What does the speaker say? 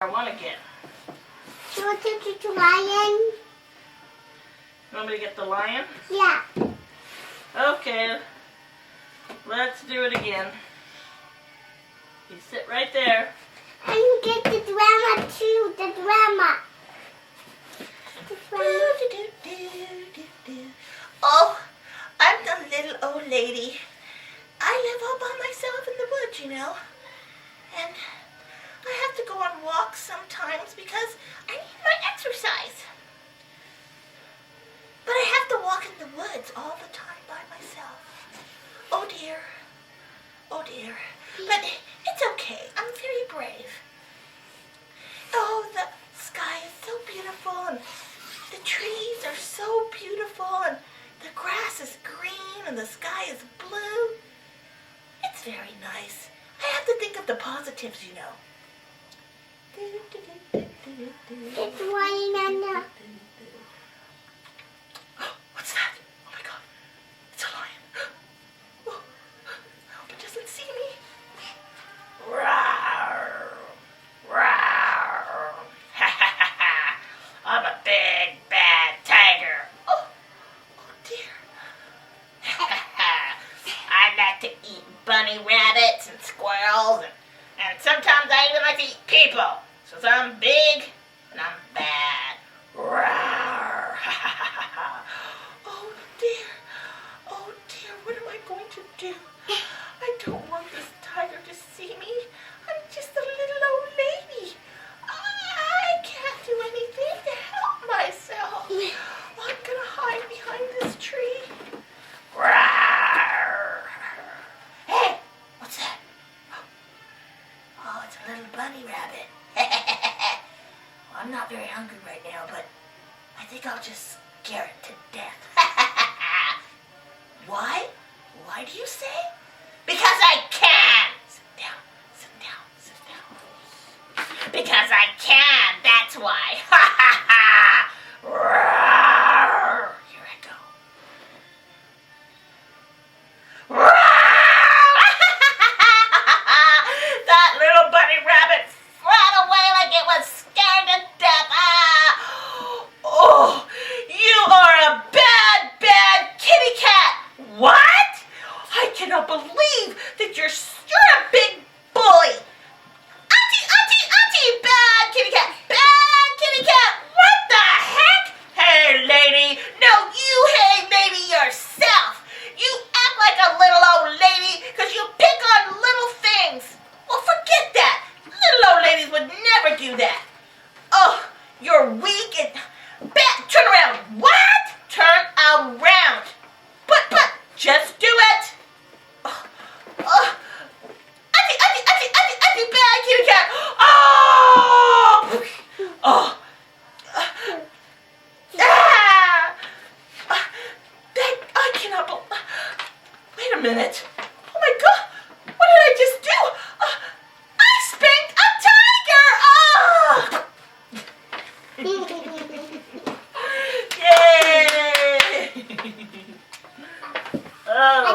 I want to get. You want to get the lion? You want me to get the lion? Yeah. Okay. Let's do it again. You sit right there. And you get the drama too. The drama. The drama. Oh, I'm the little old lady. I live all by myself in the woods, you know. And I have to go on walks sometimes because I need my exercise. But I have to walk in the woods all the time by myself. Oh dear. Oh dear. But it's okay. I'm very brave. Oh, the sky is so beautiful and the trees are so beautiful and the grass is green and the sky is blue. It's very nice. I have to think of the positives, you know. It's lion and What's that? Oh my God. It's a lion. Oh, I hope it doesn't see me. Rawr. Rawr. I'm a big bad tiger. Oh dear. I like to eat bunny rabbits and squirrels and sometimes I even like to eat people. So I'm big and I'm bad. Rawr. Oh dear. Oh dear, what am I going to do? I don't want this tiger to see me. I'm just a little old lady. I can't do anything to help myself. I'm gonna hide behind this tree. Rawr. Hey, what's that? Oh, it's a little bunny rabbit. Well, I'm not very hungry right now, but I think I'll just scare it to death. Why? Why do you say? Because I can! Sit down, sit down, sit down. Because I can, that's why. Roar. Here I go. Roar. That little bunny rabbit ran away like it was scared to death. Oh, you are a bad, bad kitty cat. What? I cannot believe that you're a big bully. Auntie, bad kitty cat. Bad kitty cat. What the heck? Hey, lady. No, you hey, lady yourself. You act like a little old lady because you pick on little things. Well, forget that. Little old ladies would never do that. Oh, you're weak and bad. Turn around. What? Turn around. But, just do it. Auntie, bad kitty cat. Oh. I cannot believe. Wait a minute. Oh my God. What did I just do? I spanked a tiger.